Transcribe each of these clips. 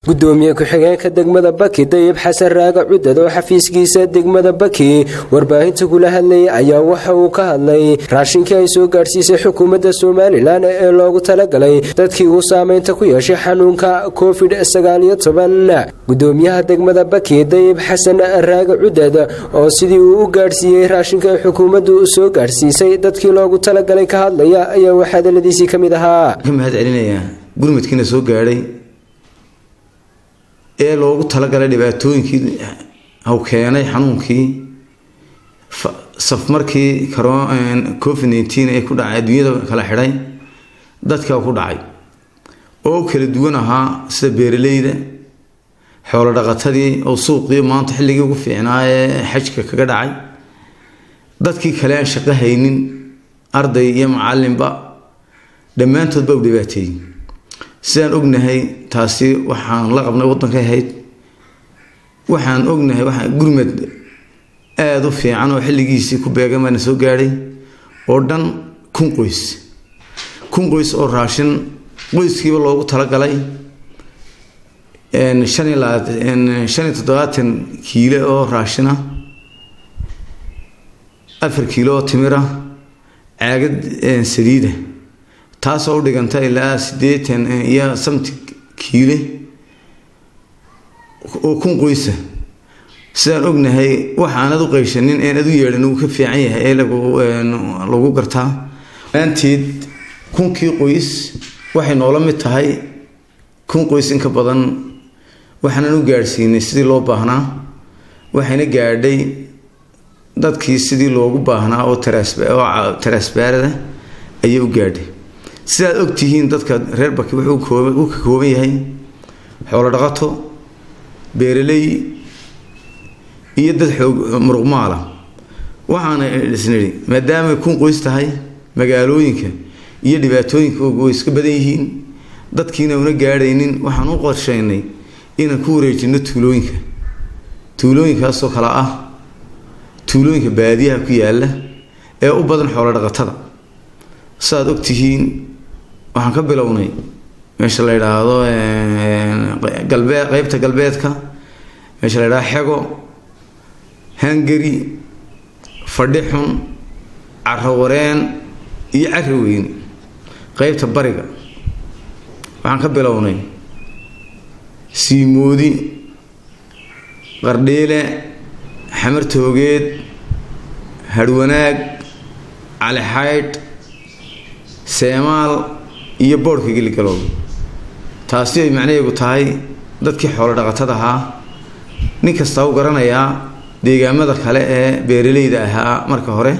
gudoomiye ku-xigeenka degmada Baki Dayib Xasan Raaga Cudad oo xafiiskiisa degmada Baki warbaahinta kula hadlay ayaa waxa uu ka hadlay raashinka ay soo gaarsiisay xukuumadda Soomaaliland ee loogu talagalay dadkii uu saameynta ku yeeshay xanuunka COVID-19 gudoomiyaha degmada Baki Dayib Xasan Raaga Cudad oo sidii uu u gaarsiiyay raashinka xukuumaddu soo gaarsiisay dadkii loogu talagalay ka hadlaya ayaa waxa hadaladiisii kamid ahaa mahad celinaya gurmadkiina soo gaaray ee loogu talagalay dhibaatooyinkii uu keenay xanuunkii safmarkii COVID-19 ee ku dhacay adduunyada kala xidhay dadka ku dhacay oo kala duwan ahaa sida beeraleyda xoolo dhaqatadii oo suuqii maanta xilligii ugu fiicnaa ee xajka kaga dhacay dadkii kale aan shaqo haynin arday iyo macallinba dhammaantood baa u dhibaateeyay sidaan ognahay taasi waxaan la qabnay waddanka ahayd waxaan ognahay waxa gurmad aad u fiican oo xilligiisii ku beegamana soo gaaray oo dhan 1,000 qoys oo raashin qoyskiiba loogu talagalay 75 kiilo oo raashina 4 kiilo oo timira caagad saliida taasoo u dhiganta ilaa 80 iyo something kiilo oo 1,000 qoys sidaan ognahay waxaanad u qayshanin ee aad u yeedhan uu ka fiican yahay ee lagu gartaa aanteed 1,000 qoys waxay noola mid tahay 1,000 qoys in ka badan waxaan u gaarsiinay sidii loo baahnaa waxayna gaadhay dadkii sidii loogu baahnaa oo transparada ayay u gaadhay sidaad ogtihiin dadka reer Baki wuxuu ka kooban yahay xoolo dhaqato beeraley iyo dad xoog muruqmaal ah waxaana isniri maadaama 1,000 qoys tahay magaalooyinka iyo dhibaatooyinka oo iska badan yihiin dadkiina una gaadhaynin waxaan u qorsheynay inaan ku wareejino tuulooyinkaas oo kala ah tuulooyinka baadiyaha ku yaala ee u badan xoolo dhaqatada saad ogtihiin waxaan ka bilownay meesha la yiraahdo qaybta galbeedka meesha la yiraahdo Xego Hungary Fadhixun Carrawareen iyo Carraweyn qaybta bariga waxaan ka bilownay Siimoodi Qardheele Xamar Toogeed Hadwanaag Cali Xayd Seemaal iyo boorka Gilgalow taasi ay macnaheedu tahay dadkii xoolo dhaqatada ahaa nin kasta uu garanayaa deegaamada kale ee beeraleyda ahaa marka hore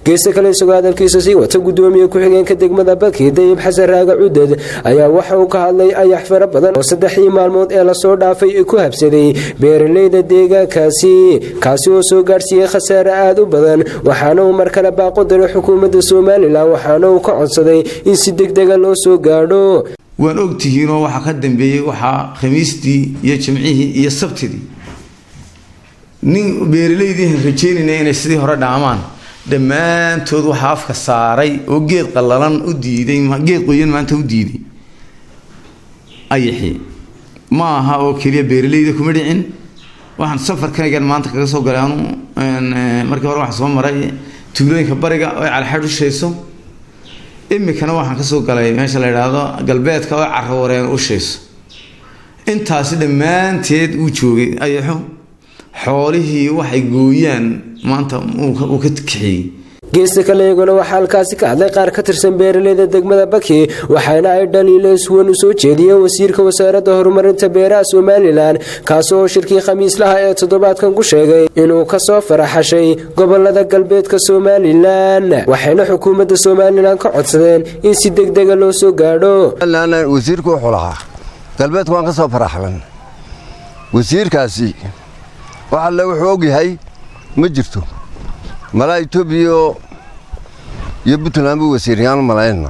geesta kale isagoo hadalkiisa sii wata gudoomiye ku-xigeenka degmada Baki Dayib Xasan Raaga Cudad ayaa waxa uu ka hadlay ayax fara badan oo 3 maalmood ee la soo dhaafay ku habsaday beeraleyda deegaankaasi kaasi oo soo gaarsiiyay khasaare aad u badan waxaana uu markale baaqo diray xukuumadda Soomaaliland waxaana uu ka codsaday in si degdeg ah loo soo gaadho waan ogtihiin oo waxa ka dambeeyay waxa Khamiistii iyo Jimcihii iyo Sabtidii nin beeraleydii rajeynayay inay sidii hore dhaamaan dhammaantood waxa afka saaray oo geed qallalan u diiday geed qoyan maanta u diiday ayaxi ma aha oo kaliya beeraleyda kuma dhicin waxaan safarkaygan maanta kaga soo galay markii hore waxaan soo maray tuulooyinka bariga oo Cali Xayd u sheeyso imikana waxaan ka soo galay meesha la yiraahdo galbeedka oo Carrawareen u sheeyso intaas dhammaanteed uu joogay ayaxo xoolihii waxay gooyaan maanta uu ka kiciyay geesta kale iyaguna waxa halkaasi ka hadlay qaar ka tirsan beeraleyda degmada Baki waxaana ay dhaliilo iswan u soo jeediyeen wasiirka wasaaradda horumarinta beeraha Soomaaliland kaasoo shirkii Khamiislaha ee toddobaadkan ku sheegay inuu ka soo faraxashay gobolada galbeedka Soomaaliland waxayna xukuumadda Soomaaliland ka codsadeen in si degdeg ah loo soo gaadho wasiirku wuxuu lahaa galbeedka waan ka soo faraxlan wasiirkaasi waxa la wuxuu og yahay ma jirto mala Itoobiya iyo Puntland buu wasiiriyaan malayna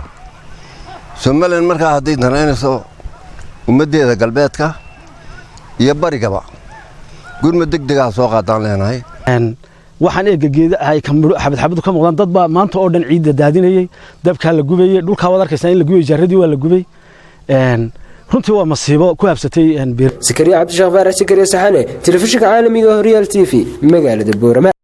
Soomaaliland markaa haday danaynayso ummadeeda galbeedka iyo barigaba gurmad degdeg ah soo qaadaan leenahay waxaan eegageeda ay xabad ka muuqdaan dad baa maanta oo dhan ciid daadinayay dabka la gubayay dhulka wad arkaysan in la gubay jaradii waa la gubay runtii waa masiibo ku habsatay Sakariya Cabdi Shakhfaar Sakariya Saxane telefishinka caalamiga Horyal TV magaalada Boorama.